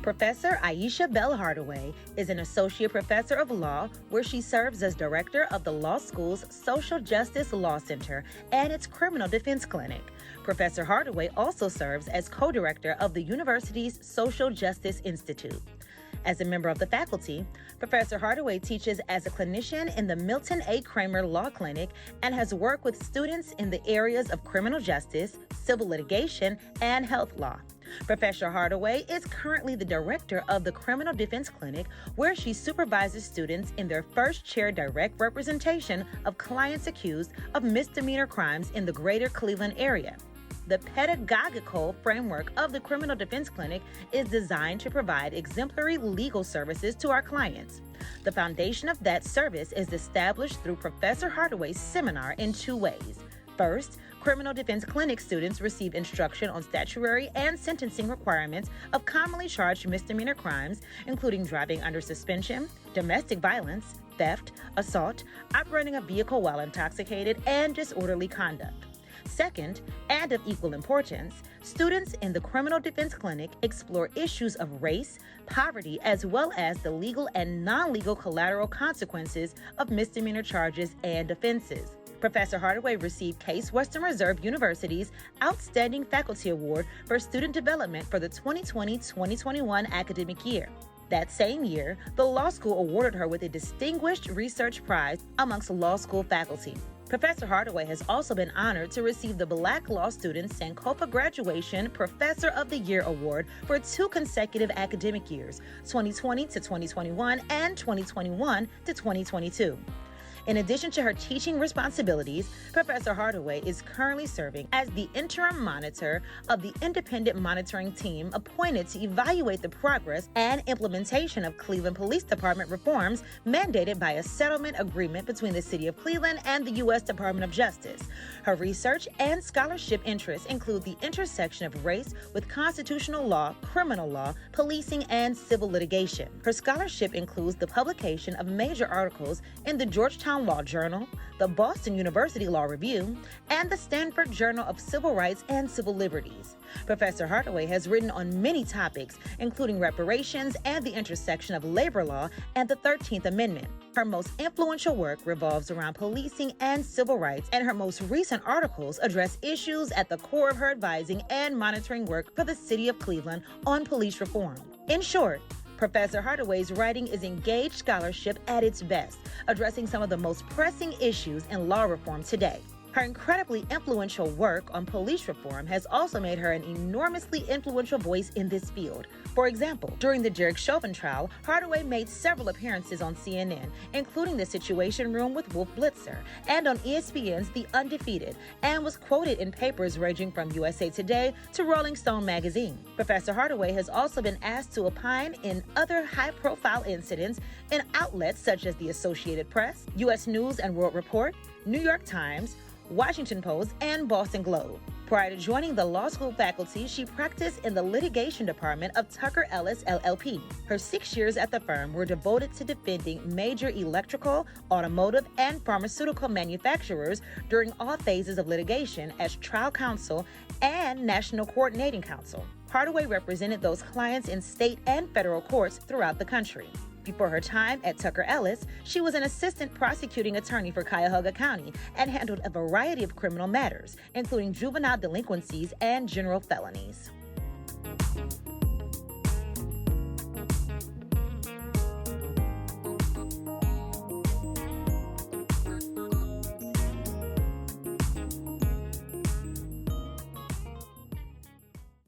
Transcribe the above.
Professor Ayesha Bell Hardaway is an associate professor of law where she serves as director of the law school's Social Justice Law Center and its Criminal Defense Clinic. Professor Hardaway also serves as co-director of the university's Social Justice Institute. As a member of the faculty, Professor Hardaway teaches as a clinician in the Milton A. Kramer Law Clinic and has worked with students in the areas of criminal justice, civil litigation, and health law. Professor Hardaway is currently the director of the Criminal Defense Clinic, where she supervises students in their first chair direct representation of clients accused of misdemeanor crimes in the greater Cleveland area. The pedagogical framework of the Criminal Defense Clinic is designed to provide exemplary legal services to our clients. The foundation of that service is established through Professor Hardaway's seminar in two ways. First, Criminal Defense Clinic students receive instruction on statutory and sentencing requirements of commonly charged misdemeanor crimes, including driving under suspension, domestic violence, theft, assault, operating a vehicle while intoxicated, and disorderly conduct. Second, and of equal importance, students in the Criminal Defense Clinic explore issues of race, poverty, as well as the legal and non-legal collateral consequences of misdemeanor charges and offenses. Professor Hardaway received Case Western Reserve University's Outstanding Faculty Award for Student Development for the 2020-2021 academic year. That same year, the law school awarded her with a Distinguished Research Prize amongst law school faculty. Professor Hardaway has also been honored to receive the Black Law Student Sankofa Graduation Professor of the Year Award for 2 consecutive academic years, 2020 to 2021 and 2021 to 2022. In addition to her teaching responsibilities, Professor Hardaway is currently serving as the interim monitor of the independent monitoring team appointed to evaluate the progress and implementation of Cleveland Police Department reforms mandated by a settlement agreement between the City of Cleveland and the U.S. Department of Justice. Her research and scholarship interests include the intersection of race with constitutional law, criminal law, policing, and civil litigation. Her scholarship includes the publication of major articles in the Georgetown Law Journal, the Boston University Law Review, and the Stanford Journal of Civil Rights and Civil Liberties. Professor Hardaway has written on many topics, including reparations and the intersection of labor law and the 13th Amendment. Her most influential work revolves around policing and civil rights, and her most recent articles address issues at the core of her advising and monitoring work for the City of Cleveland on police reform. In short, Professor Hardaway's writing is engaged scholarship at its best, addressing some of the most pressing issues in law reform today. Her incredibly influential work on police reform has also made her an enormously influential voice in this field. For example, during the Derek Chauvin trial, Hardaway made several appearances on CNN, including The Situation Room with Wolf Blitzer, and on ESPN's The Undefeated, and was quoted in papers ranging from USA Today to Rolling Stone magazine. Professor Hardaway has also been asked to opine in other high-profile incidents in outlets such as the Associated Press, U.S. News and World Report, New York Times, Washington Post, and Boston Globe. Prior to joining the law school faculty, she practiced in the litigation department of Tucker Ellis LLP. Her 6 years at the firm were devoted to defending major electrical, automotive, and pharmaceutical manufacturers during all phases of litigation as trial counsel and national coordinating counsel. Hardaway represented those clients in state and federal courts throughout the country. Before her time at Tucker Ellis, she was an assistant prosecuting attorney for Cuyahoga County and handled a variety of criminal matters, including juvenile delinquencies and general felonies.